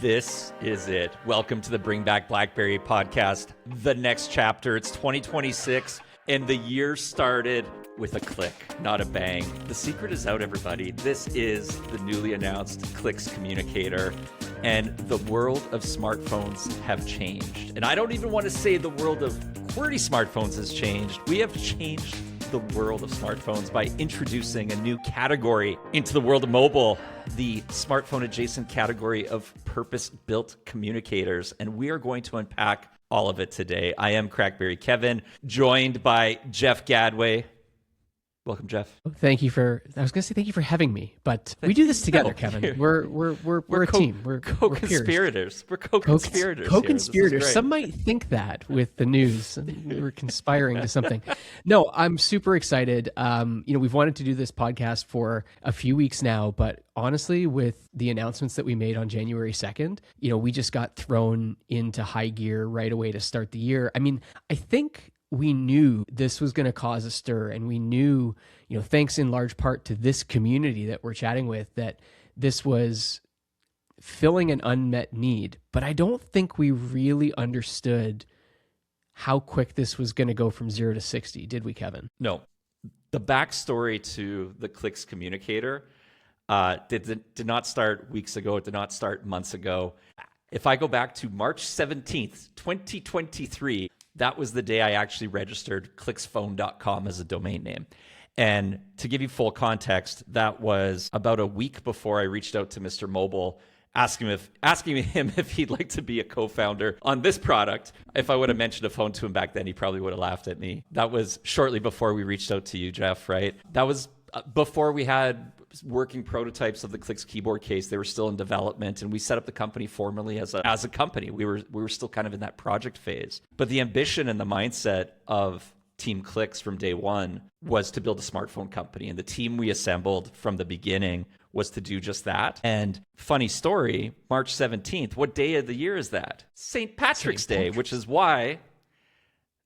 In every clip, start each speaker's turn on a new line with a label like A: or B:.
A: This is it. Welcome to the Bring Back BlackBerry podcast, the next chapter. It's 2026, and the year started with a click, not a bang. The secret is out, everybody. This is the newly announced Clicks Communicator, and the world of smartphones have changed. And I don't even want to say the world of QWERTY smartphones has changed. We have changed the world of smartphones by introducing a new category into the world of mobile, the smartphone adjacent category of purpose-built communicators. And we are going to unpack all of it today. I am CrackBerry Kevin, joined by Jeff Gadway. Welcome, Jeff.
B: Thank you for having me, but we do this together, Kevin. We're a team. We're
A: co-conspirators. We're co-conspirators.
B: Co-conspirators. Some might think that with the news, we're conspiring to something. No, I'm super excited. We've wanted to do this podcast for a few weeks now, but honestly, with the announcements that we made on January 2nd, we just got thrown into high gear right away to start the year. I mean, I think we knew this was going to cause a stir, and we knew, thanks in large part to this community that we're chatting with, that this was filling an unmet need. But I don't think we really understood how quick this was going to go from 0 to 60, did we, Kevin?
A: No. The backstory to the Clicks Communicator did not start weeks ago. It did not start months ago. If I go back to March 17th, 2023, that was the day I actually registered clicksphone.com as a domain name. And to give you full context, that was about a week before I reached out to Mr. Mobile, asking him if he'd like to be a co-founder on this product. If I would have mentioned a phone to him back then, he probably would have laughed at me. That was shortly before we reached out to you, Jeff, right? That was before we had working prototypes of the Clicks keyboard case. They were still in development, and we set up the company formally as a company. We were still kind of in that project phase. But the ambition and the mindset of Team Clicks from day one was to build a smartphone company. And the team we assembled from the beginning was to do just that. And funny story, March 17th, what day of the year is that? St. Patrick's Day, which is why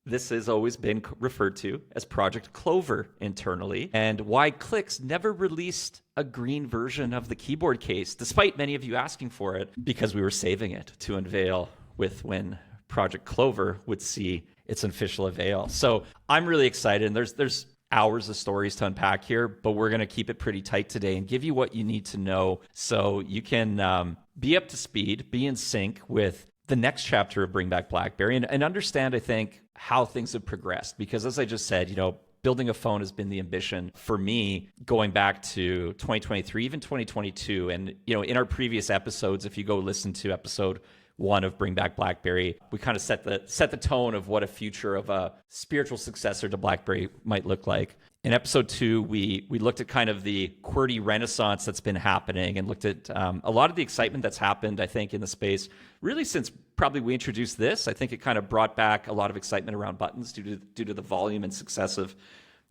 A: this has always been referred to as Project Clover internally, and why Clicks never released a green version of the keyboard case, despite many of you asking for it, because we were saving it to unveil with when Project Clover would see its official avail. So I'm really excited, and there's hours of stories to unpack here, but we're going to keep it pretty tight today and give you what you need to know so you can be up to speed, be in sync with the next chapter of Bring Back BlackBerry, and understand, I think, how things have progressed. Because as I just said, building a phone has been the ambition for me going back to 2023, even 2022. And, in our previous episodes, if you go listen to episode 1 of Bring Back BlackBerry, we kind of set the tone of what a future of a spiritual successor to BlackBerry might look like. In episode 2, we looked at kind of the QWERTY renaissance that's been happening, and looked at a lot of the excitement that's happened, I think, in the space, really since probably we introduced this. I think it kind of brought back a lot of excitement around buttons due to the volume and success of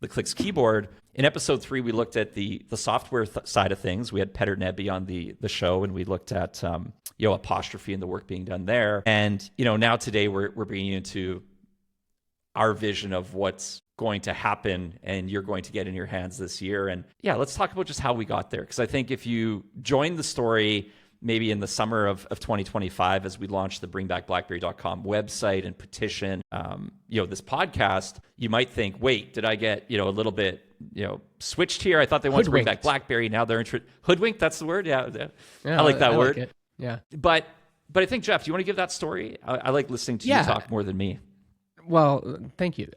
A: the Clicks keyboard. In episode 3, we looked at the software side of things. We had Petter Nebby on the show, and we looked at apostrophe and the work being done there. And now today we're bringing you into our vision of what's going to happen and you're going to get in your hands this year. And yeah, let's talk about just how we got there. Because I think if you joined the story maybe in the summer of 2025, as we launched the bringbackblackberry.com website and petition, this podcast, you might think, wait, did I get, a little bit, switched here? I thought they wanted to bring back BlackBerry. Now they're hoodwinked. That's the word. Yeah. I like that word.
B: Like it. Yeah.
A: But I think, Jeff, do you want to give that story? I like listening to you talk more than me.
B: Well, thank you.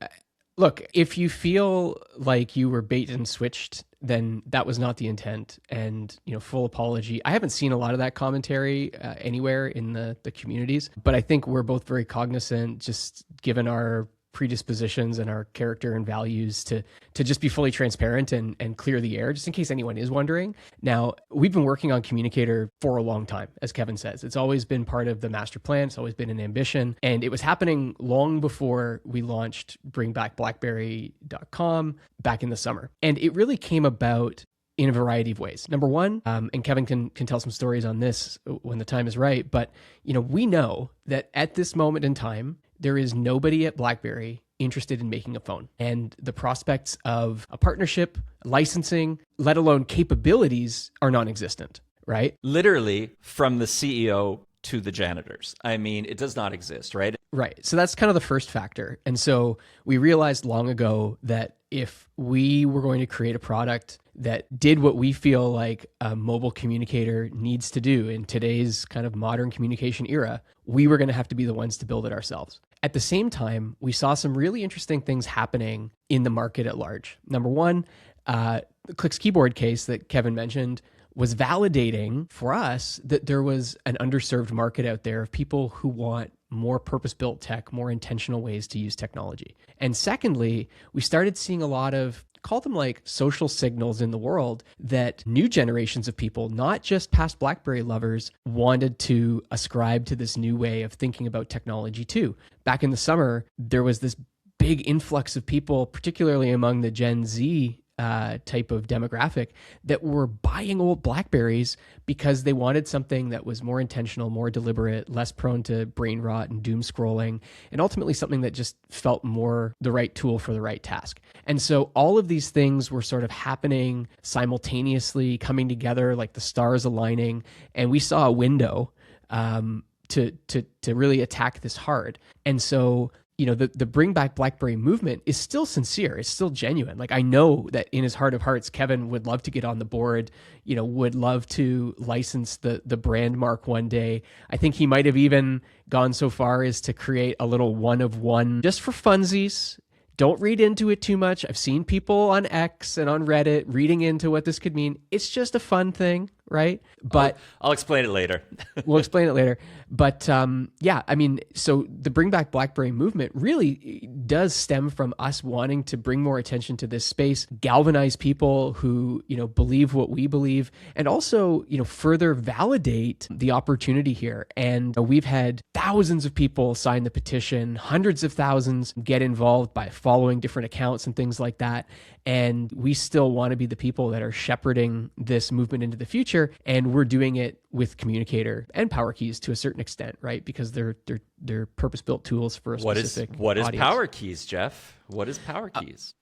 B: Look, if you feel like you were bait and switched, then that was not the intent, and full apology. I haven't seen a lot of that commentary anywhere in the communities, but I think we're both very cognizant, just given our predispositions and our character and values, to just be fully transparent and clear the air, just in case anyone is wondering. Now, we've been working on Communicator for a long time, as Kevin says. It's always been part of the master plan. It's always been an ambition. And it was happening long before we launched bringbackblackberry.com back in the summer. And it really came about in a variety of ways. Number one, and Kevin can tell some stories on this when the time is right, but we know that at this moment in time, there is nobody at BlackBerry interested in making a phone. And the prospects of a partnership, licensing, let alone capabilities, are non-existent, right?
A: Literally, from the CEO to the janitors. I mean, it does not exist, right?
B: Right. So that's kind of the first factor. And so we realized long ago that if we were going to create a product that did what we feel like a mobile communicator needs to do in today's kind of modern communication era, we were going to have to be the ones to build it ourselves. At the same time, we saw some really interesting things happening in the market at large. Number one, the Clicks keyboard case that Kevin mentioned was validating for us that there was an underserved market out there of people who want more purpose-built tech, more intentional ways to use technology. And secondly, we started seeing a lot of, call them like social signals in the world, that new generations of people, not just past BlackBerry lovers, wanted to ascribe to this new way of thinking about technology too. Back in the summer, there was this big influx of people, particularly among the Gen Z type of demographic, that were buying old BlackBerries because they wanted something that was more intentional, more deliberate, less prone to brain rot and doom scrolling, and ultimately something that just felt more the right tool for the right task. And so all of these things were sort of happening simultaneously, coming together like the stars aligning, and we saw a window to really attack this hard. And so the Bring Back BlackBerry movement is still sincere. It's still genuine. Like, I know that in his heart of hearts, Kevin would love to get on the board, would love to license the brand mark one day. I think he might have even gone so far as to create a little one of one just for funsies. Don't read into it too much. I've seen people on X and on Reddit reading into what this could mean. It's just a fun thing, right? But
A: I'll explain it later.
B: We'll explain it later. But yeah, I mean, so the Bring Back BlackBerry movement really does stem from us wanting to bring more attention to this space, galvanize people who, believe what we believe, and also, further validate the opportunity here. And we've had thousands of people sign the petition, hundreds of thousands get involved by following different accounts and things like that. And we still want to be the people that are shepherding this movement into the future. And we're doing it with Communicator and Power Keys to a certain extent, right? Because they're purpose-built tools for a specific
A: What is
B: audience.
A: Power Keys, Jeff? What is Power Keys?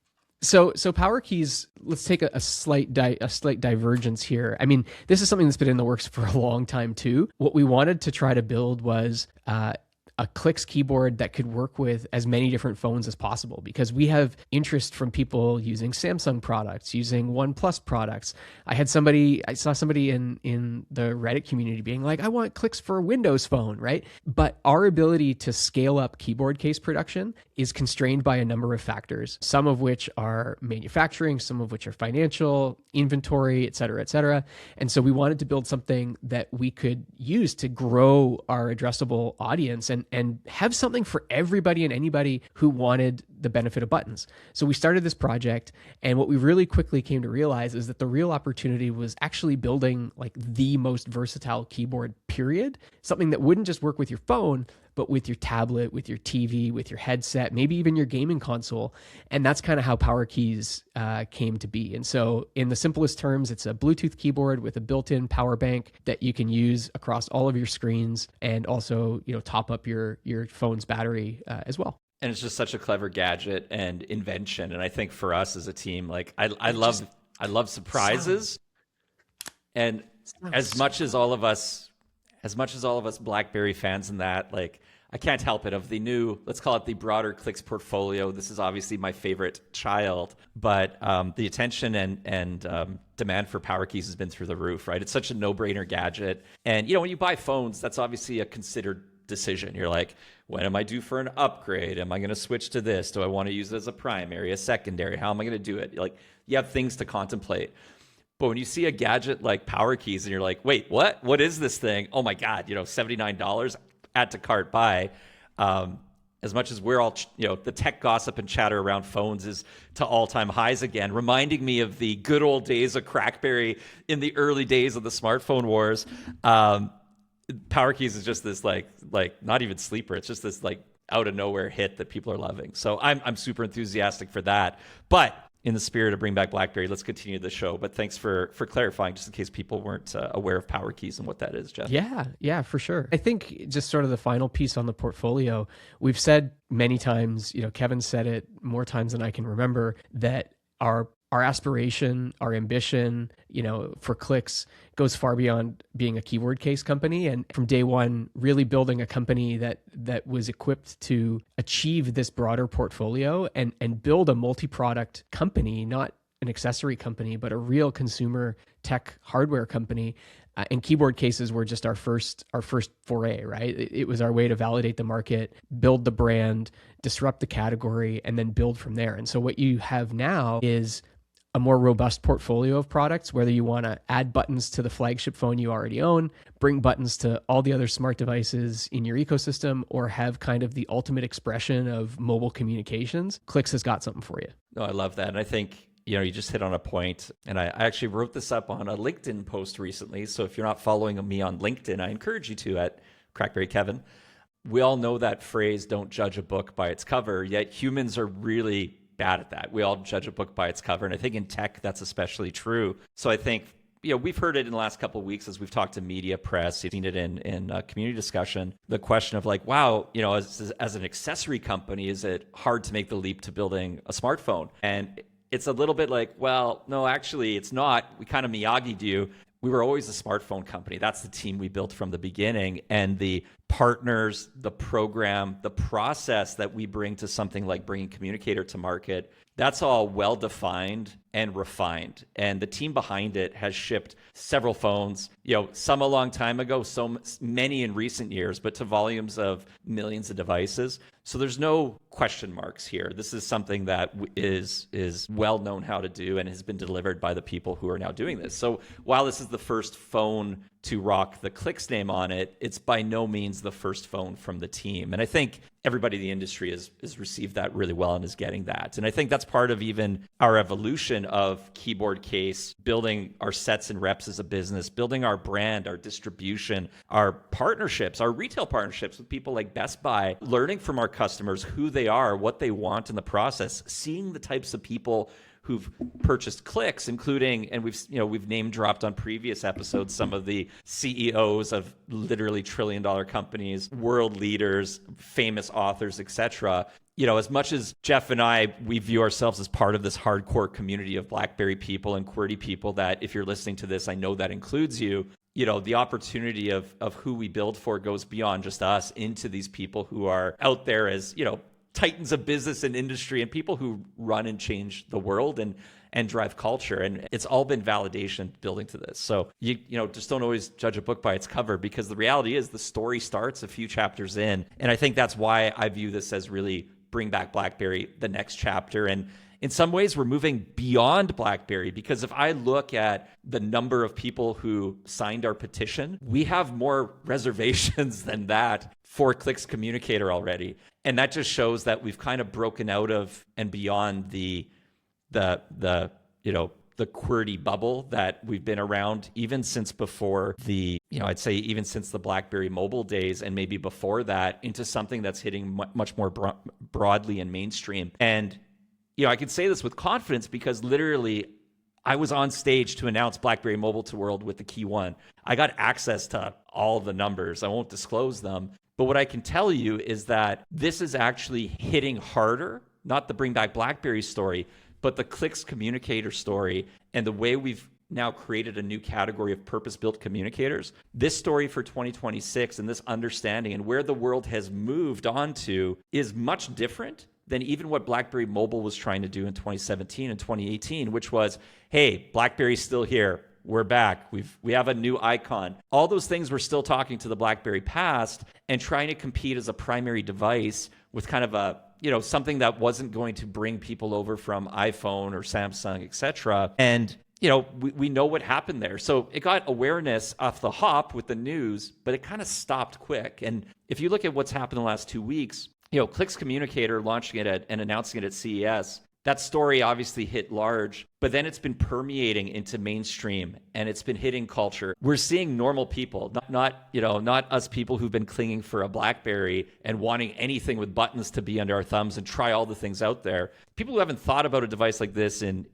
B: So Power Keys, let's take a slight divergence here. I mean, this is something that's been in the works for a long time too. What we wanted to try to build was a Clicks keyboard that could work with as many different phones as possible, because we have interest from people using Samsung products, using OnePlus products. I saw somebody in the Reddit community being like, I want Clicks for a Windows phone, right? But our ability to scale up keyboard case production is constrained by a number of factors, some of which are manufacturing, some of which are financial, inventory, et cetera, et cetera. And so we wanted to build something that we could use to grow our addressable audience and have something for everybody and anybody who wanted the benefit of buttons. So we started this project, and what we really quickly came to realize is that the real opportunity was actually building like the most versatile keyboard, period. Something that wouldn't just work with your phone, but with your tablet, with your TV, with your headset, maybe even your gaming console. And that's kind of how Power Keys came to be. And so in the simplest terms, it's a Bluetooth keyboard with a built-in power bank that you can use across all of your screens, and also, top up your phone's battery as well.
A: And it's just such a clever gadget and invention. And I think for us as a team, like I love surprises. And as much as all of us BlackBerry fans and that, like, I can't help it. Of the new, let's call it the broader Clicks portfolio, this is obviously my favorite child, but the attention and demand for Power Keys has been through the roof, right? It's such a no-brainer gadget. And, when you buy phones, that's obviously a considered decision. You're like, when am I due for an upgrade? Am I going to switch to this? Do I want to use it as a primary, a secondary? How am I going to do it? Like, you have things to contemplate. But when you see a gadget like Power Keys and you're like, wait, what? What is this thing? Oh my God, $79, add to cart, buy. As much as we're all, the tech gossip and chatter around phones is to all-time highs again, reminding me of the good old days of CrackBerry in the early days of the smartphone wars. Power Keys is just this like not even sleeper. It's just this like out of nowhere hit that people are loving. So I'm super enthusiastic for that. But in the spirit of Bring Back BlackBerry, let's continue the show. But thanks for clarifying, just in case people weren't aware of Power Keys and what that is, Jeff.
B: Yeah, for sure. I think just sort of the final piece on the portfolio, we've said many times, Kevin said it more times than I can remember, that our our aspiration, our ambition, for Clicks goes far beyond being a keyboard case company. And from day one, really building a company that was equipped to achieve this broader portfolio and build a multi-product company, not an accessory company, but a real consumer tech hardware company. And keyboard cases were just our first foray, right? It was our way to validate the market, build the brand, disrupt the category, and then build from there. And so what you have now is a more robust portfolio of products, whether you want to add buttons to the flagship phone you already own, bring buttons to all the other smart devices in your ecosystem, or have kind of the ultimate expression of mobile communications. Clicks has got something for you.
A: No, I love that. And I think, you just hit on a point, and I actually wrote this up on a LinkedIn post recently. So if you're not following me on LinkedIn, I encourage you to at CrackBerry Kevin. We all know that phrase, don't judge a book by its cover, yet humans are really bad at that. We all judge a book by its cover. And I think in tech, that's especially true. So I think, we've heard it in the last couple of weeks as we've talked to media, press, you've seen it in community discussion, the question of like, wow, as an accessory company, is it hard to make the leap to building a smartphone? And it's a little bit like, well, no, actually it's not. We kind of Miyagi'd you. We were always a smartphone company. That's the team we built from the beginning. And the partners, the program, the process that we bring to something like bringing Communicator to market, that's all well-defined and refined. And the team behind it has shipped several phones, some a long time ago, so many in recent years, but to volumes of millions of devices. So there's no question marks here. This is something that is well known how to do and has been delivered by the people who are now doing this. So while this is the first phone to rock the Clicks name on it, it's by no means the first phone from the team. And I think everybody in the industry has received that really well and is getting that. And I think that's part of even our evolution of keyboard case, building our sets and reps as a business, building our brand, our distribution, our partnerships, our retail partnerships with people like Best Buy, learning from our customers who they are, what they want in the process, seeing the types of people who've purchased Clicks, including, and we've name dropped on previous episodes, some of the CEOs of literally trillion-dollar companies, world leaders, famous authors, etc. As much as Jeff and we view ourselves as part of this hardcore community of BlackBerry people and QWERTY people that, if you're listening to this, I know that includes you. The opportunity of who we build for goes beyond just us into these people who are out there as, titans of business and industry and people who run and change the world and drive culture. And it's all been validation building to this. So you just don't always judge a book by its cover, because the reality is the story starts a few chapters in. And I think that's why I view this as really Bring Back BlackBerry, the next chapter. And in some ways, we're moving beyond BlackBerry, because if I look at the number of people who signed our petition, we have more reservations than that for Clicks Communicator already. And that just shows that we've kind of broken out of and beyond the QWERTY bubble that we've been around even since before I'd say even since the BlackBerry mobile days, and maybe before that, into something that's hitting much more broadly and mainstream. And I can say this with confidence because literally I was on stage to announce BlackBerry Mobile to World with the Key 1. I got access to all the numbers. I won't disclose them. But what I can tell you is that this is actually hitting harder, not the Bring Back BlackBerry story, but the Clicks Communicator story, and the way we've now created a new category of purpose-built communicators. This story for 2026 and this understanding and where the world has moved on to is much different than even what BlackBerry Mobile was trying to do in 2017 and 2018, which was, hey, BlackBerry's still here. We're back. We have a new icon. All those things were still talking to the BlackBerry past and trying to compete as a primary device with kind of a, something that wasn't going to bring people over from iPhone or Samsung, etc. And, we know what happened there. So it got awareness off the hop with the news, but it kind of stopped quick. And if you look at what's happened in the last 2 weeks, Clicks Communicator launching it and announcing it at CES, that story obviously hit large, but then it's been permeating into mainstream and it's been hitting culture. We're seeing normal people, not us people who've been clinging for a BlackBerry and wanting anything with buttons to be under our thumbs and try all the things out there. People who haven't thought about a device like this in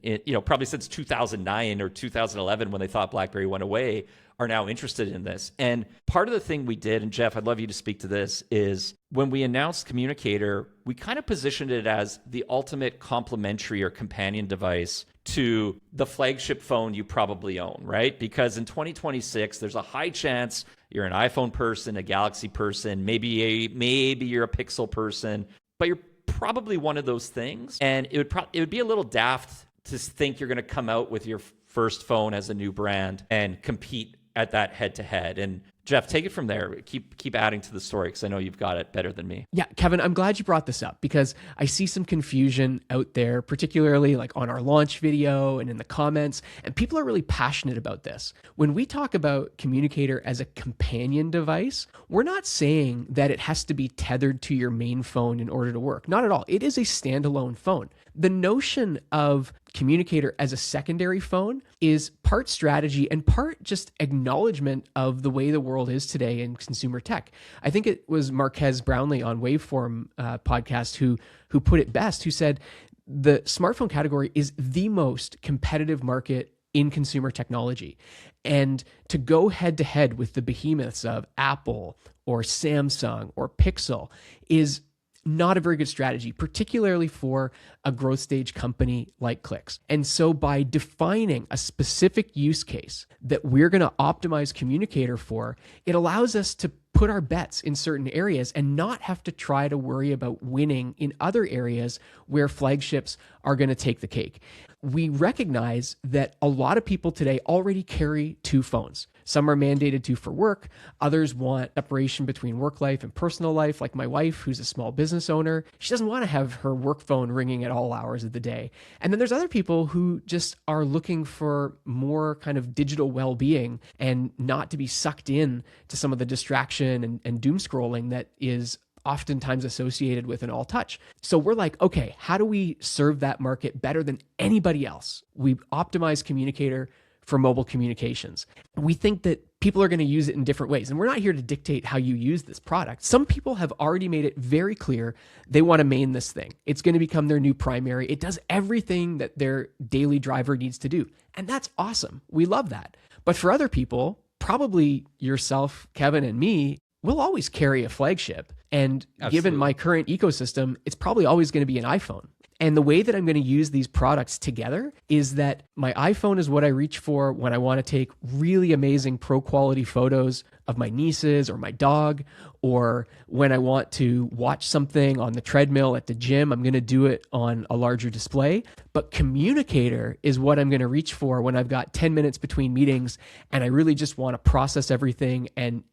A: probably since 2009 or 2011 when they thought BlackBerry went away are now interested in this. And part of the thing we did, and Jeff, I'd love you to speak to this, is when we announced Communicator, we kind of positioned it as the ultimate complementary or companion device to the flagship phone you probably own, right? Because in 2026, there's a high chance you're an iPhone person, a Galaxy person, maybe you're a Pixel person, but you're probably one of those things. And it would be a little daft to think you're going to come out with your first phone as a new brand and compete at that head-to-head. And Jeff, take it from there. Keep adding to the story because I know you've got it better than me.
B: Yeah, Kevin, I'm glad you brought this up because I see some confusion out there, particularly like on our launch video and in the comments, and people are really passionate about this. When we talk about Communicator as a companion device, we're not saying that it has to be tethered to your main phone in order to work. Not at all. It is a standalone phone. The notion of Communicator as a secondary phone is part strategy and part just acknowledgement of the way the world is today in consumer tech. I think it was Marquez Brownlee on Waveform podcast who put it best, who said the smartphone category is the most competitive market in consumer technology. And to go head to head with the behemoths of Apple or Samsung or Pixel is not a very good strategy, particularly for a growth stage company like Clicks. And so by defining a specific use case that we're going to optimize Communicator for, it allows us to put our bets in certain areas and not have to try to worry about winning in other areas where flagships are going to take the cake. We recognize that a lot of people today already carry two phones. Some are mandated to for work. Others want separation between work life and personal life, like my wife, who's a small business owner. She doesn't want to have her work phone ringing at all hours of the day. And then there's other people who just are looking for more kind of digital well-being and not to be sucked in to some of the distraction and doom scrolling that is oftentimes associated with an all touch. So we're like, okay, how do we serve that market better than anybody else? We optimize Communicator for mobile communications. We think that people are going to use it in different ways. And we're not here to dictate how you use this product. Some people have already made it very clear they want to main this thing. It's going to become their new primary. It does everything that their daily driver needs to do. And that's awesome. We love that. But for other people, probably yourself, Kevin, and me, we'll always carry a flagship. And given my current ecosystem, it's probably always going to be an iPhone. And the way that I'm going to use these products together is that my iPhone is what I reach for when I want to take really amazing pro quality photos of my nieces or my dog, or when I want to watch something on the treadmill at the gym, I'm going to do it on a larger display. But Communicator is what I'm going to reach for when I've got 10 minutes between meetings and I really just want to process everything and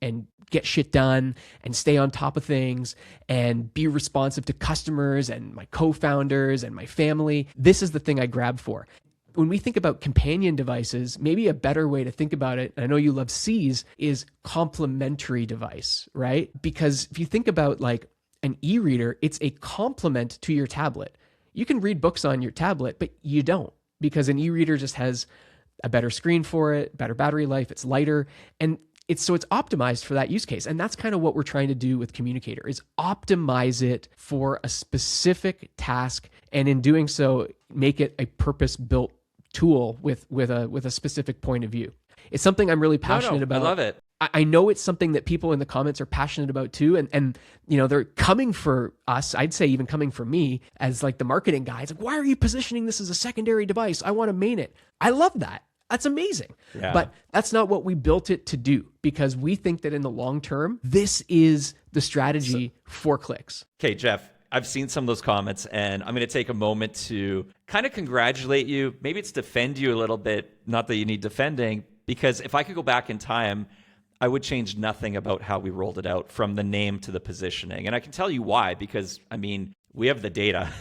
B: get shit done and stay on top of things and be responsive to customers and my co-founders and my family. This is the thing I grab for. When we think about companion devices, maybe a better way to think about it, and I know you love C's, is complementary device, right? Because if you think about like an e-reader, it's a complement to your tablet. You can read books on your tablet, but you don't, because an e-reader just has a better screen for it, better battery life, it's lighter, and it's optimized for that use case. And that's kind of what we're trying to do with Communicator, is optimize it for a specific task, and in doing so, make it a purpose-built tool with a specific point of view. It's something I'm really passionate about.
A: I love it.
B: I know it's something that people in the comments are passionate about too. And you know, they're coming for us. I'd say even coming for me as like the marketing guy. It's like, why are you positioning this as a secondary device? I want to main it. I love that. That's amazing. Yeah. But that's not what we built it to do, because we think that in the long term, this is the strategy for Clicks.
A: Okay, Jeff, I've seen some of those comments, and I'm going to take a moment to kind of congratulate you. Maybe it's defend you a little bit. Not that you need defending, because if I could go back in time, I would change nothing about how we rolled it out, from the name to the positioning. And I can tell you why, because I mean, we have the data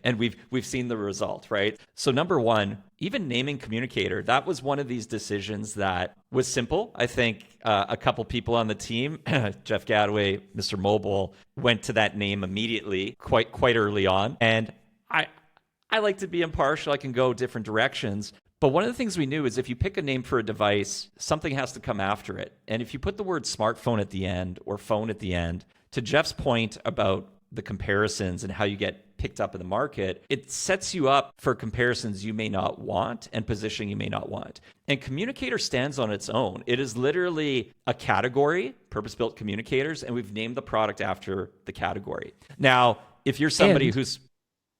A: and we've seen the result, right? So number one, even naming Communicator, that was one of these decisions that was simple. I think a couple people on the team, Jeff Gadway, Mr. Mobile, went to that name immediately, quite early on. And I like to be impartial. I can go different directions. But one of the things we knew is if you pick a name for a device, something has to come after it. And if you put the word smartphone at the end or phone at the end, to Jeff's point about the comparisons and how you get picked up in the market, it sets you up for comparisons you may not want and positioning you may not want. And Communicator stands on its own. It is literally a category, purpose-built communicators, and we've named the product after the category. Now, if you're somebody who's...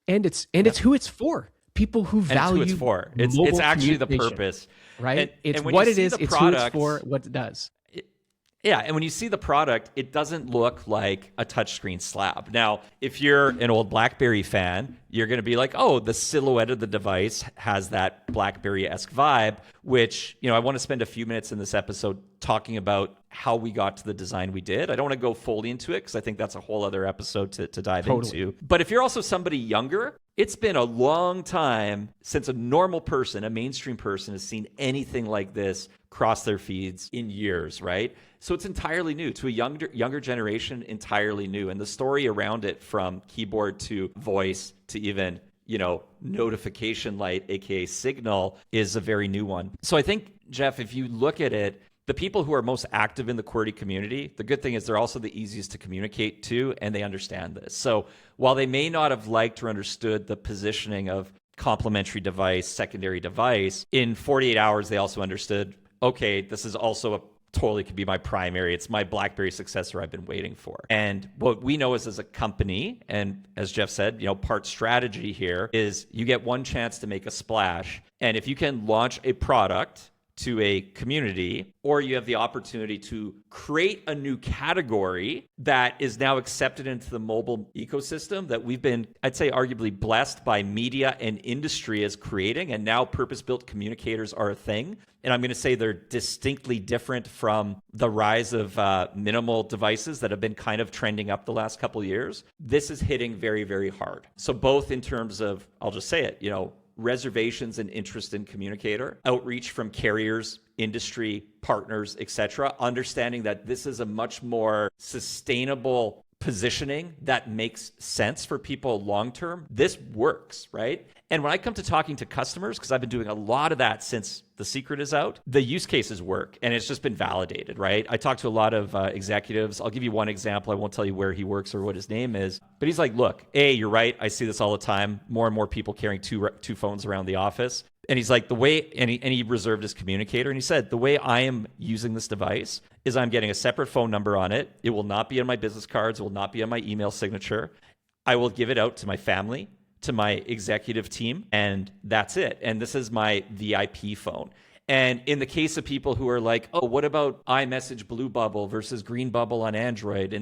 B: It's who it's for. People who value
A: it's who it's for. It's actually the purpose.
B: Right? It's
A: when
B: what
A: you
B: it
A: see
B: is,
A: the
B: it's
A: product,
B: who it's for, what it does.
A: Yeah, and when you see the product, it doesn't look like a touchscreen slab. Now, if you're an old BlackBerry fan, you're going to be like, oh, the silhouette of the device has that BlackBerry-esque vibe, which, I want to spend a few minutes in this episode talking about how we got to the design we did. I don't want to go fully into it because I think that's a whole other episode to dive into. But if you're also somebody younger, it's been a long time since a normal person, a mainstream person, has seen anything like this cross their feeds in years, right? So it's entirely new to a younger generation, entirely new. And the story around it, from keyboard to voice to even, notification light, aka Signal, is a very new one. So I think, Jeff, if you look at it, the people who are most active in the QWERTY community, the good thing is they're also the easiest to communicate to, and they understand this. So while they may not have liked or understood the positioning of complementary device, secondary device, in 48 hours, they also understood, okay, this is also totally could be my primary. It's my BlackBerry successor I've been waiting for. And what we know is, as a company, and as Jeff said, part strategy here is you get one chance to make a splash. And if you can launch a product to a community, or you have the opportunity to create a new category that is now accepted into the mobile ecosystem that we've been, I'd say, arguably blessed by media and industry as creating, and now purpose-built communicators are a thing. And I'm going to say they're distinctly different from the rise of minimal devices that have been kind of trending up the last couple of years. This is hitting very, very hard. So both in terms of, I'll just say it, reservations and interest in Communicator, outreach from carriers, industry partners, etc., understanding that this is a much more sustainable positioning that makes sense for people long term. This works, right? And when I come to talking to customers, because I've been doing a lot of that since The Secret is out, the use cases work, and it's just been validated, right? I talk to a lot of executives. I'll give you one example. I won't tell you where he works or what his name is, but he's like, look, you're right. I see this all the time. More and more people carrying two phones around the office. And he's like, he reserved his Communicator, and he said, the way I am using this device is I'm getting a separate phone number on it. It will not be on my business cards. It will not be on my email signature. I will give it out to my family, to my executive team, and that's it. And this is my VIP phone. And in the case of people who are like, oh, what about iMessage Blue Bubble versus Green Bubble on Android,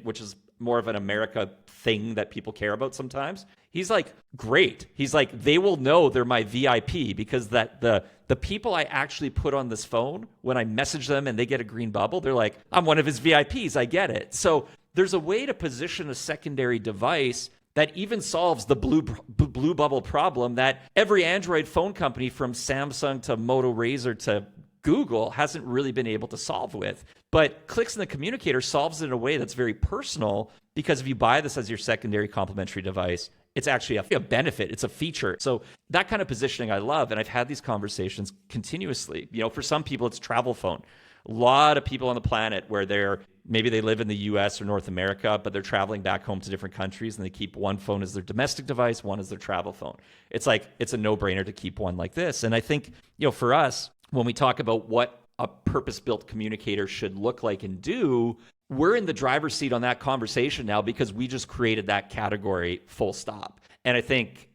A: which is more of an America thing that people care about sometimes. He's like, great. He's like, they will know they're my VIP because the people I actually put on this phone, when I message them and they get a green bubble, they're like, I'm one of his VIPs. I get it. So there's a way to position a secondary device that even solves the blue bubble problem that every Android phone company, from Samsung to Moto Razr to Google, hasn't really been able to solve with. But Clicks in the Communicator solves it in a way that's very personal, because if you buy this as your secondary complementary device, it's actually a benefit. It's a feature. So that kind of positioning I love. And I've had these conversations continuously. For some people, it's travel phone. A lot of people on the planet where maybe they live in the US or North America, but they're traveling back home to different countries, and they keep one phone as their domestic device, one as their travel phone. It's like, it's a no-brainer to keep one like this. And I think, for us, when we talk about what a purpose-built communicator should look like and do, we're in the driver's seat on that conversation now because we just created that category, full stop. And I think,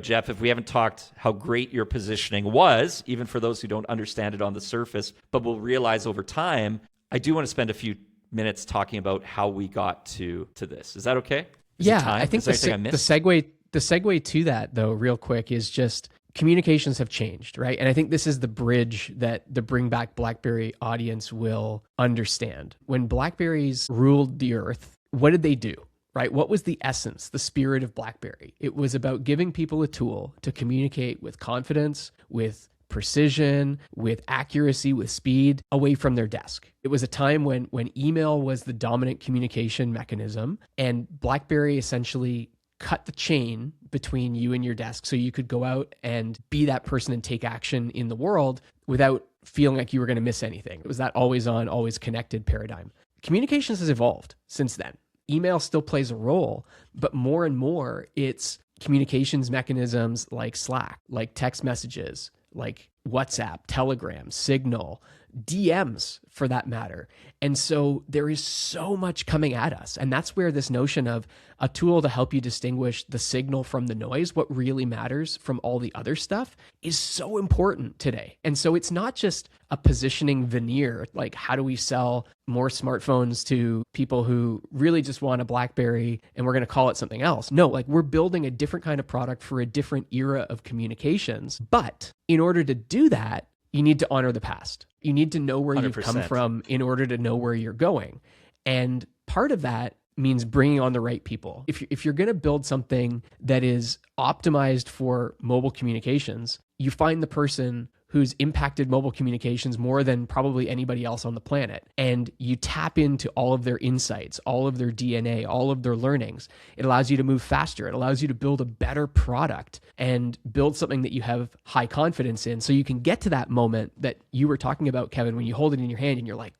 A: Jeff, if we haven't talked how great your positioning was, even for those who don't understand it on the surface, but will realize over time, I do want to spend a few minutes talking about how we got to this. Is that okay?
B: I think the segue to that, though, real quick, is just communications have changed, right? And I think this is the bridge that the Bring Back BlackBerry audience will understand. When BlackBerries ruled the earth, what did they do? Right? What was the essence, the spirit of BlackBerry? It was about giving people a tool to communicate with confidence, with precision, with accuracy, with speed, away from their desk. It was a time when email was the dominant communication mechanism, and BlackBerry essentially cut the chain between you and your desk so you could go out and be that person and take action in the world without feeling like you were going to miss anything. It was that always on, always connected paradigm. Communications has evolved since then. email still plays a role, but more and more it's communications mechanisms like Slack, like text messages, like WhatsApp, Telegram, Signal, DMs for that matter. And so there is so much coming at us. And that's where this notion of a tool to help you distinguish the signal from the noise, what really matters from all the other stuff, is so important today. And so it's not just a positioning veneer, like how do we sell more smartphones to people who really just want a BlackBerry and we're going to call it something else. No, like we're building a different kind of product for a different era of communications. But in order to do that, you need to honor the past. You need to know where
A: 100%.
B: you've come from in order to know where you're going. And part of that means bringing on the right people. If you're going to build something that is optimized for mobile communications, you find the person who's impacted mobile communications more than probably anybody else on the planet. And you tap into all of their insights, all of their DNA, all of their learnings. It allows you to move faster. It allows you to build a better product and build something that you have high confidence in. So you can get to that moment that you were talking about, Kevin, when you hold it in your hand and you're like,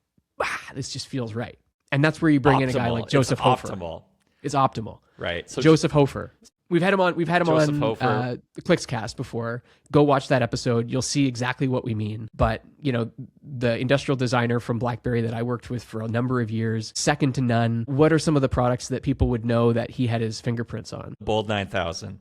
B: this just feels right. And that's where you bring in a guy like Joseph Hofer. It's optimal.
A: Right. So
B: Joseph Hofer. We've had him on
A: Joseph Hofer.
B: The Clicks Cast before. Go watch that episode. You'll see exactly what we mean. But, the industrial designer from BlackBerry that I worked with for a number of years, second to none. What are some of the products that people would know that he had his fingerprints on?
A: Bold 9000,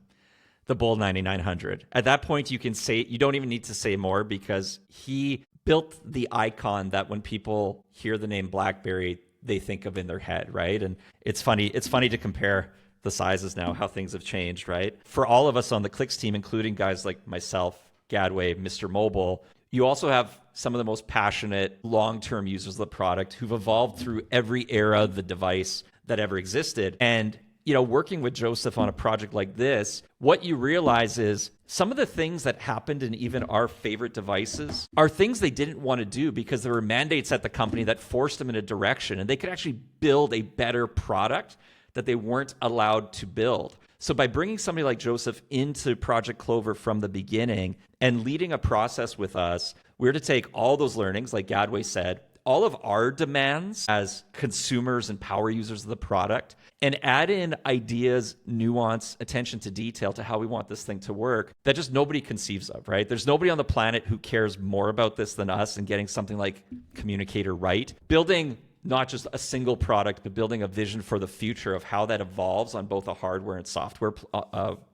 A: the Bold 9900. At that point, you don't even need to say more because he built the icon that when people hear the name BlackBerry, they think of in their head, right? And it's funny to compare the sizes now, how things have changed, right? For all of us on the Clicks team, including guys like myself, Gadway, Mr. Mobile, you also have some of the most passionate long-term users of the product who've evolved through every era of the device that ever existed. And, working with Joseph on a project like this, what you realize is some of the things that happened in even our favorite devices are things they didn't want to do because there were mandates at the company that forced them in a direction, and they could actually build a better product that they weren't allowed to build. So by bringing somebody like Joseph into Project Clover from the beginning and leading a process with us, we're to take all those learnings, like Gadway said, all of our demands as consumers and power users of the product, and add in ideas, nuance, attention to detail to how we want this thing to work that just nobody conceives of, right? There's nobody on the planet who cares more about this than us and getting something like Communicator right. Building not just a single product, but building a vision for the future of how that evolves on both a hardware and software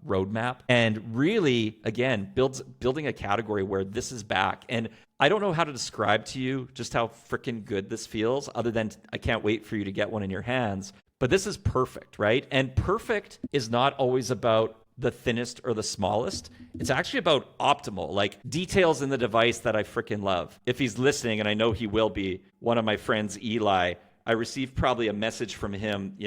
A: roadmap. And really, again, building a category where this is back. And I don't know how to describe to you just how freaking good this feels, other than I can't wait for you to get one in your hands. But this is perfect, right? And perfect is not always about the thinnest or the smallest. It's actually about optimal, like details in the device that I freaking love. If he's listening, and I know he will be, one of my friends, Eli, I received probably a message from him,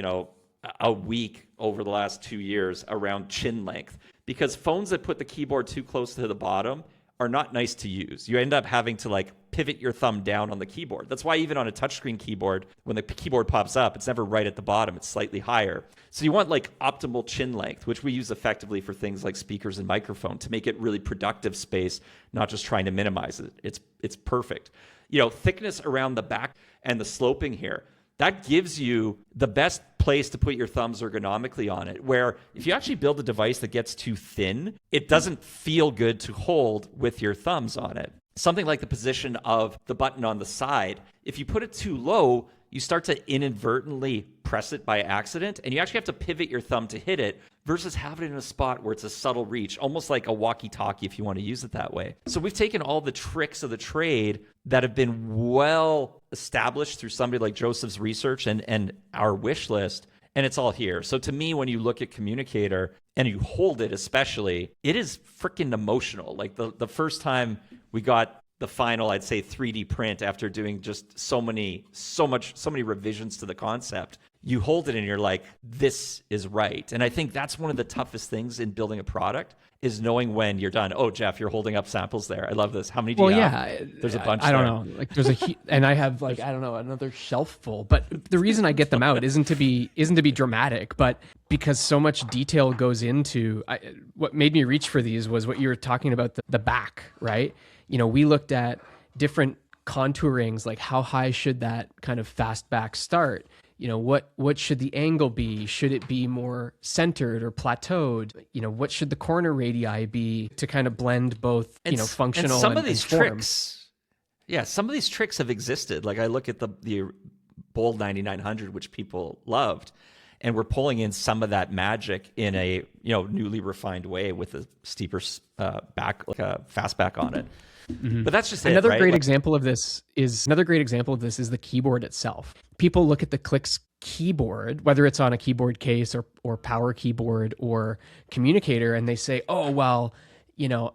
A: a week over the last 2 years around chin length, because phones that put the keyboard too close to the bottom are not nice to use. You end up having to pivot your thumb down on the keyboard. That's why even on a touchscreen keyboard, when the keyboard pops up, it's never right at the bottom. It's slightly higher. So you want optimal chin length, which we use effectively for things like speakers and microphone to make it really productive space, not just trying to minimize it. It's perfect. Thickness around the back and the sloping here, that gives you the best place to put your thumbs ergonomically on it, where if you actually build a device that gets too thin, it doesn't feel good to hold with your thumbs on it. Something like the position of the button on the side, if you put it too low, you start to inadvertently press it by accident, and you actually have to pivot your thumb to hit it versus have it in a spot where it's a subtle reach, almost like a walkie-talkie if you want to use it that way. So we've taken all the tricks of the trade that have been well established through somebody like Joseph's research and our wish list, and it's all here. So to me, when you look at Communicator and you hold it especially, it is freaking emotional. Like the first time we got the final, I'd say, 3D print after doing just so many revisions to the concept, you hold it and you're like, this is right. And I think that's one of the toughest things in building a product, is knowing when you're done. Oh, Jeff, you're holding up samples there. I love this. How many do you have? There's a bunch.
B: I don't know. There's and I have I don't know, another shelf full. But the reason I get them out isn't to be dramatic, but because so much detail goes into. What made me reach for these was what you were talking about, the back, right? We looked at different contourings, like how high should that kind of fast back start? what should the angle be? Should it be more centered or plateaued? What should the corner radii be to kind of blend both, functional
A: and some of these
B: form?
A: tricks. Yeah, some of these tricks have existed. Like I look at the Bold 9900, which people loved, and we're pulling in some of that magic in a newly refined way with a steeper back, like a fastback on it. Mm-hmm. But that's just
B: another
A: right?
B: great example of this is the keyboard itself. People look at the Clicks keyboard, whether it's on a keyboard case or power keyboard or communicator, and they say, oh, well,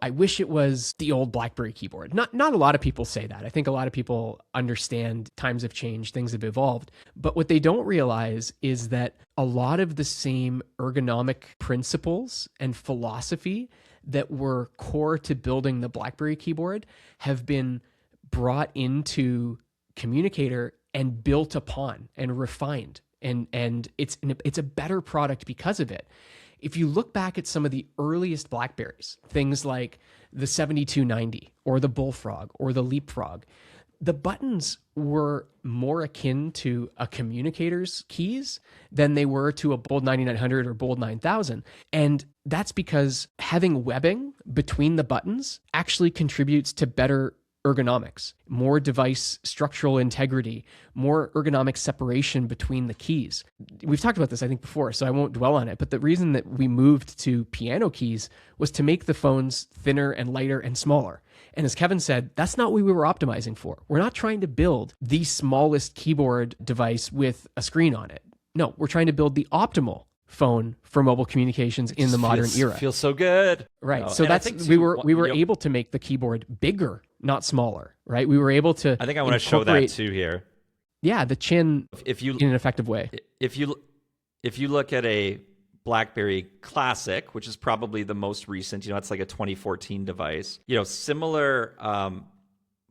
B: I wish it was the old BlackBerry keyboard. Not a lot of people say that. I think a lot of people understand times have changed, things have evolved. But what they don't realize is that a lot of the same ergonomic principles and philosophy that were core to building the BlackBerry keyboard have been brought into Communicator and built upon and refined. And it's a better product because of it. If you look back at some of the earliest BlackBerries, things like the 7290 or the Bullfrog or the Leapfrog, the buttons were more akin to a communicator's keys than they were to a Bold 9900 or Bold 9000. And that's because having webbing between the buttons actually contributes to better ergonomics, more device structural integrity, more ergonomic separation between the keys. We've talked about this, I think, before, so I won't dwell on it. But the reason that we moved to piano keys was to make the phones thinner and lighter and smaller. And as Kevin said, that's not what we were optimizing for. We're not trying to build the smallest keyboard device with a screen on it. No, we're trying to build the optimal phone for mobile communications in the modern era.
A: Feels so good.
B: Right. No, so that's we were able to make the keyboard bigger, not smaller, right? We were able to
A: I think I want to show that too here.
B: Yeah, the chin in an effective way.
A: If you look at a BlackBerry Classic, which is probably the most recent, it's like a 2014 device, similar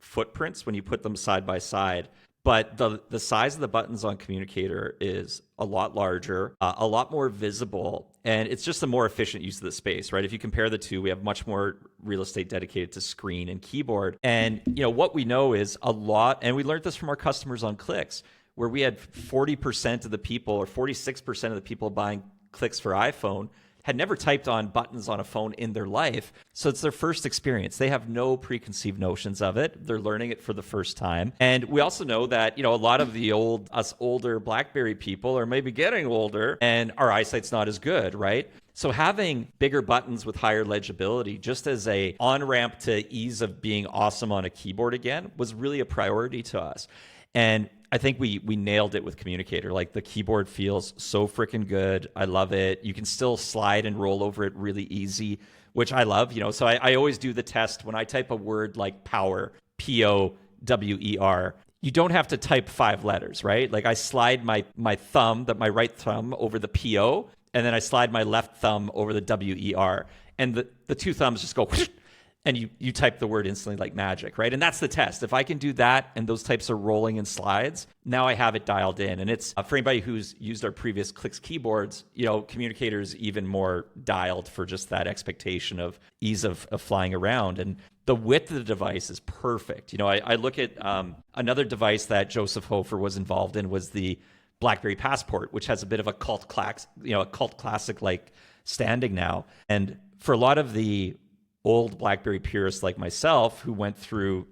A: footprints when you put them side by side. But the size of the buttons on Communicator is a lot larger, a lot more visible, and it's just a more efficient use of the space, right? If you compare the two, we have much more real estate dedicated to screen and keyboard. And what we know is a lot, and we learned this from our customers on Clicks, where we had 40% of the people or 46% of the people buying Clicks for iPhone had never typed on buttons on a phone in their life. So it's their first experience. They have no preconceived notions of it. They're learning it for the first time. And we also know that, a lot of the older BlackBerry people are maybe getting older and our eyesight's not as good, right? So having bigger buttons with higher legibility, just as a on-ramp to ease of being awesome on a keyboard again, was really a priority to us. And I think we nailed it with Communicator. Like the keyboard feels so freaking good. I love it. You can still slide and roll over it really easy, which I love. So I always do the test when I type a word like power, Power. You don't have to type 5 letters, right? Like I slide my right thumb over the PO, and then I slide my left thumb over the WER, and the two thumbs just go whoosh, and you type the word instantly like magic, right? And that's the test. If I can do that and those types of rolling and slides, now I have it dialed in. And it's for anybody who's used our previous Clicks keyboards, Communicator is even more dialed for just that expectation of ease of flying around. And the width of the device is perfect. I look at another device that Joseph Hofer was involved in was the BlackBerry Passport, which has a bit of a cult classic like standing now. And for a lot of the old BlackBerry purists like myself who went through,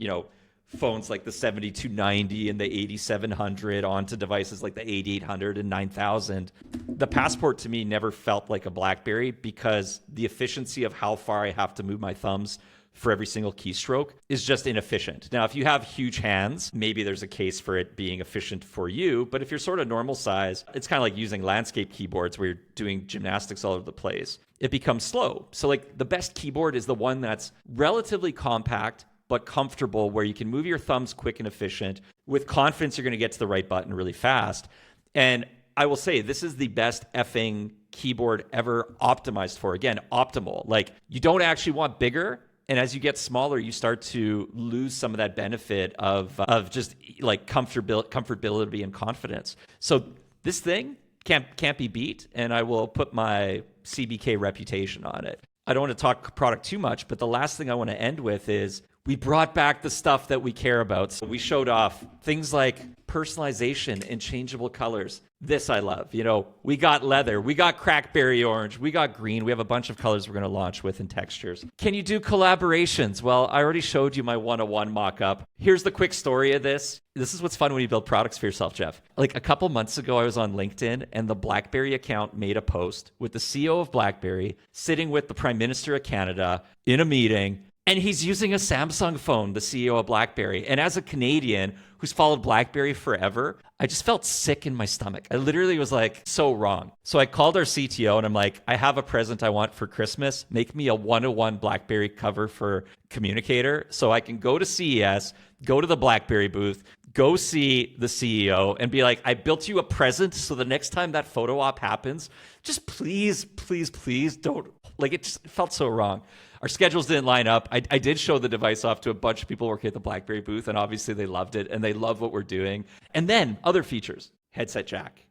A: phones like the 7290 and the 8700 onto devices like the 8800 and 9000, the Passport to me never felt like a BlackBerry because the efficiency of how far I have to move my thumbs for every single keystroke is just inefficient. Now, if you have huge hands, maybe there's a case for it being efficient for you. But if you're sort of normal size, it's kind of like using landscape keyboards where you're doing gymnastics all over the place. It becomes slow. So like the best keyboard is the one that's relatively compact, but comfortable, where you can move your thumbs quick and efficient. With confidence, you're going to get to the right button really fast. And I will say, this is the best effing keyboard ever optimized for. Again, optimal. Like you don't actually want bigger. And as you get smaller, you start to lose some of that benefit of just like comfortability and confidence. So this thing can't be beat, and I will put my CBK reputation on it. I don't want to talk product too much, but the last thing I want to end with is We brought back the stuff that we care about. So we showed off things like personalization and changeable colors. This I love. We got leather, we got CrackBerry orange, we got green. We have a bunch of colors we're going to launch with and textures. Can you do collaborations? Well, I already showed you my 101 mock-up. Here's the quick story of this. This is what's fun when you build products for yourself, Jeff. Like a couple months ago, I was on LinkedIn and the BlackBerry account made a post with the CEO of BlackBerry sitting with the Prime Minister of Canada in a meeting. And he's using a Samsung phone, the CEO of BlackBerry. And as a Canadian who's followed BlackBerry forever, I just felt sick in my stomach. I literally was like, so wrong. So I called our CTO and I'm like, I have a present I want for Christmas. Make me a 101 BlackBerry cover for Communicator so I can go to CES, go to the BlackBerry booth, go see the CEO and be like, I built you a present. So the next time that photo op happens, just please, please, please don't. Like, it just felt so wrong. Our schedules didn't line up. I did show the device off to a bunch of people working at the BlackBerry booth, and obviously they loved it, and they love what we're doing. And then other features, headset jack,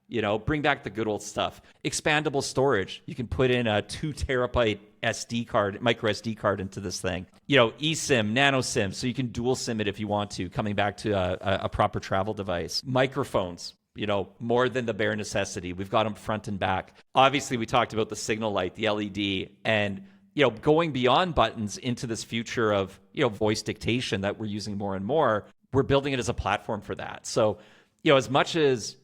A: bring back the good old stuff. Expandable storage. You can put in a 2 terabyte SD card, micro SD card into this thing. eSIM, nano SIM, so you can dual SIM it if you want to, coming back to a proper travel device. Microphones. More than the bare necessity. We've got them front and back. Obviously, we talked about the signal light, the LED, and going beyond buttons into this future of, voice dictation that we're using more and more, we're building it as a platform for that. So, as much as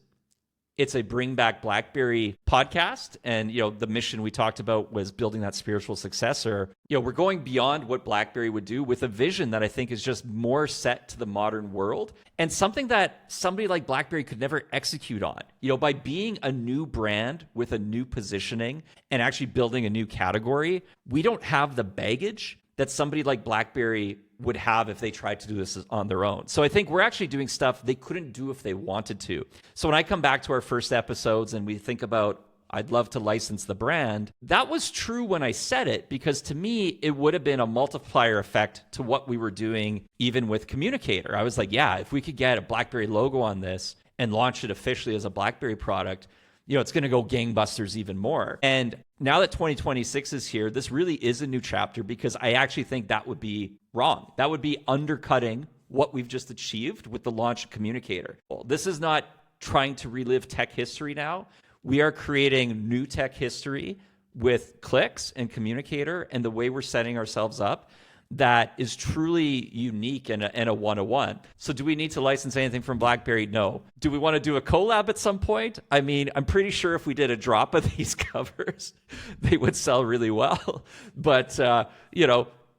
A: it's a Bring Back BlackBerry podcast, and the mission we talked about was building that spiritual successor. We're going beyond what BlackBerry would do with a vision that I think is just more set to the modern world, and something that somebody like BlackBerry could never execute on. By being a new brand with a new positioning and actually building a new category, we don't have the baggage that somebody like BlackBerry would have if they tried to do this on their own. So I think we're actually doing stuff they couldn't do if they wanted to. So when I come back to our first episodes and we think about, I'd love to license the brand, that was true when I said it, because to me, it would have been a multiplier effect to what we were doing even with Communicator. I was like, yeah, if we could get a BlackBerry logo on this and launch it officially as a BlackBerry product, it's going to go gangbusters even more. And now that 2026 is here, this really is a new chapter, because I actually think that would be wrong. That would be undercutting what we've just achieved with the launch of Communicator. This is not trying to relive tech history now. We are creating new tech history with Clicks and Communicator, and the way we're setting ourselves up that is truly unique and a 101. So do we need to license anything from BlackBerry? No. Do we want to do a collab at some point? I mean, I'm pretty sure if we did a drop of these covers, they would sell really well. But,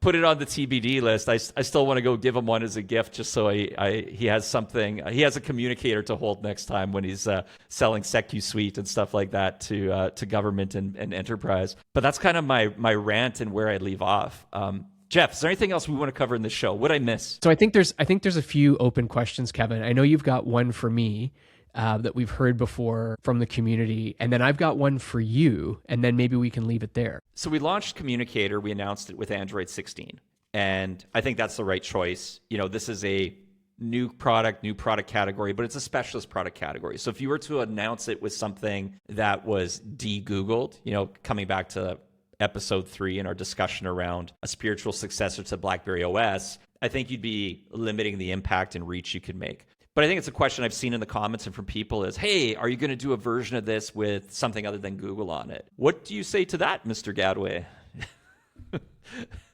A: put it on the TBD list. I still want to go give him one as a gift, just so he has something. He has a Communicator to hold next time when he's selling SecuSuite and stuff like that to government and enterprise. But that's kind of my rant and where I leave off. Jeff, is there anything else we want to cover in this show? What'd I miss?
B: So I think there's a few open questions, Kevin. I know you've got one for me that we've heard before from the community, and then I've got one for you, and then maybe we can leave it there.
A: So we launched Communicator. We announced it with Android 16, and I think that's the right choice. This is a new product category, but it's a specialist product category. So if you were to announce it with something that was de-Googled, coming back to episode 3 in our discussion around a spiritual successor to BlackBerry OS, I think you'd be limiting the impact and reach you could make. But I think it's a question I've seen in the comments and from people is, hey, are you going to do a version of this with something other than Google on it? What do you say to that, Mr. Gadway?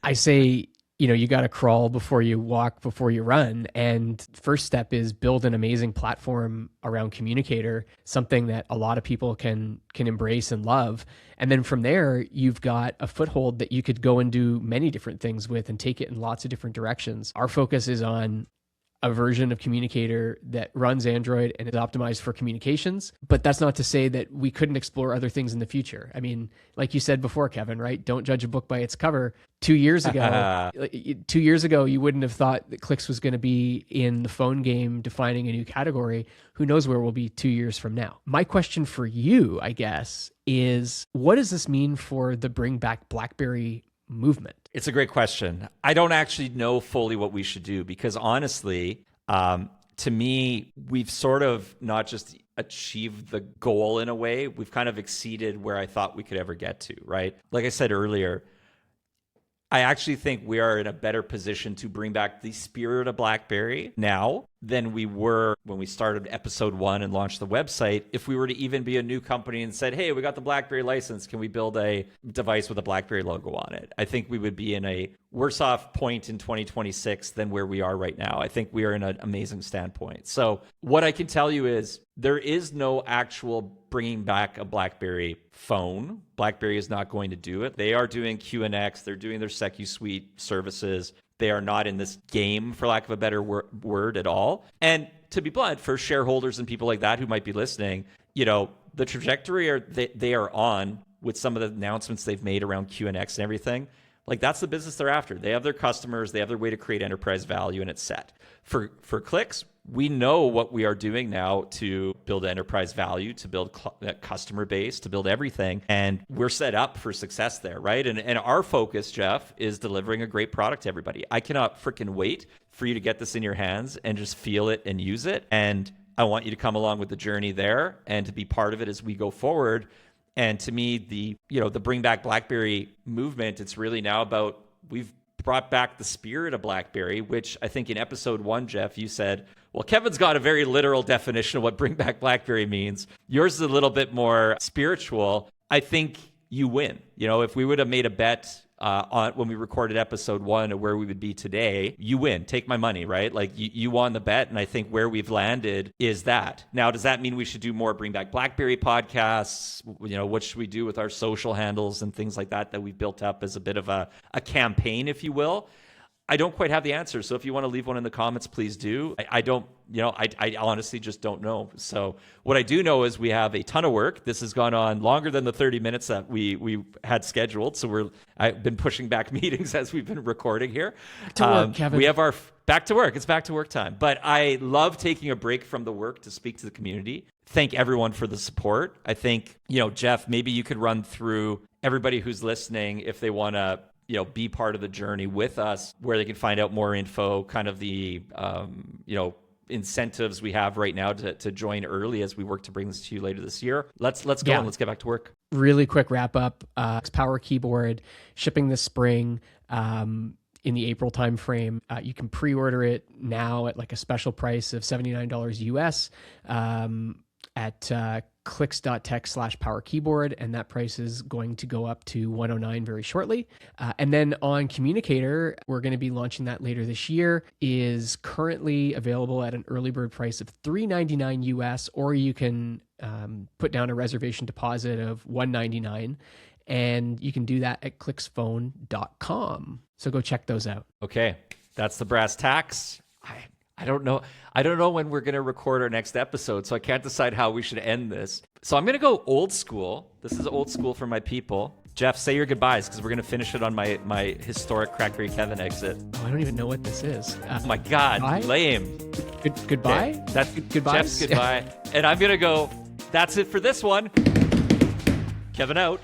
B: I say, you got to crawl before you walk, before you run. And first step is build an amazing platform around Communicator, something that a lot of people can embrace and love. And then from there, you've got a foothold that you could go and do many different things with and take it in lots of different directions. Our focus is on a version of Communicator that runs Android and is optimized for communications. But that's not to say that we couldn't explore other things in the future. I mean, like you said before, Kevin, right? Don't judge a book by its cover. 2 years ago, you wouldn't have thought that Clicks was going to be in the phone game defining a new category. Who knows where we'll be 2 years from now? My question for you, I guess, is what does this mean for the Bring Back BlackBerry movement?
A: It's a great question. I don't actually know fully what we should do, because honestly, to me, we've sort of not just achieved the goal in a way, we've kind of exceeded where I thought we could ever get to, right? Like I said earlier, I actually think we are in a better position to bring back the spirit of BlackBerry now than we were when we started episode 1 and launched the website. If we were to even be a new company and said, hey, we got the BlackBerry license, can we build a device with a BlackBerry logo on it? I think we would be in a worse off point in 2026 than where we are right now. I think we are in an amazing standpoint. So what I can tell you is there is no actual bringing back a BlackBerry phone. BlackBerry is not going to do it. They are doing QNX. They're doing their SecuSuite services. They are not in this game, for lack of a better word, at all. And to be blunt, for shareholders and people like that who might be listening, the trajectory they are on with some of the announcements they've made around QNX and everything, like that's the business they're after. They have their customers, they have their way to create enterprise value, and it's set. For Clicks, we know what we are doing now to build enterprise value, to build customer base, to build everything. And we're set up for success there, right? And our focus, Jeff, is delivering a great product to everybody. I cannot freaking wait for you to get this in your hands and just feel it and use it. And I want you to come along with the journey there and to be part of it as we go forward. And to me, the Bring Back BlackBerry movement, it's really now about, we've brought back the spirit of BlackBerry, which I think in episode 1, Jeff, you said, well, Kevin's got a very literal definition of what Bring Back BlackBerry means. Yours is a little bit more spiritual. I think you win. If we would have made a bet on when we recorded episode 1 of where we would be today, you win. Take my money, right? Like you won the bet, and I think where we've landed is that. Now, does that mean we should do more Bring Back BlackBerry podcasts? What should we do with our social handles and things like that we've built up as a bit of a campaign, if you will? I don't quite have the answer. So if you want to leave one in the comments, please do. I don't, I honestly just don't know. So what I do know is we have a ton of work. This has gone on longer than the 30 minutes that we had scheduled. So I've been pushing back meetings as we've been recording here.
B: Back to work, Kevin.
A: We have our back to work. It's back to work time. But I love taking a break from the work to speak to the community. Thank everyone for the support. I think, Jeff, maybe you could run through everybody who's listening if they want to be part of the journey with us, where they can find out more info, kind of the, incentives we have right now to join early as we work to bring this to you later this year. Let's go and let's get back to work.
B: Really quick wrap up. Power keyboard shipping this spring in the April timeframe. You can pre-order it now at like a special price of $79 US at clicks.tech/power keyboard, and that price is going to go up to $109 very shortly. And then on Communicator, we're going to be launching that later this year, is currently available at an early bird price of $399 US, or you can put down a reservation deposit of $199, and you can do that at clicksphone.com. So go check those out.
A: Okay, that's the brass tacks. I don't know. I don't know when we're going to record our next episode, so I can't decide how we should end this. So I'm going to go old school. This is old school for my people. Jeff, say your goodbyes, because we're going to finish it on my historic CrackBerry Kevin exit.
B: Oh, I don't even know what this is.
A: Oh my God,
B: bye?
A: Lame.
B: Goodbye?
A: Okay, that's
B: goodbye.
A: Jeff's goodbye. And I'm going to go, that's it for this one. Kevin out.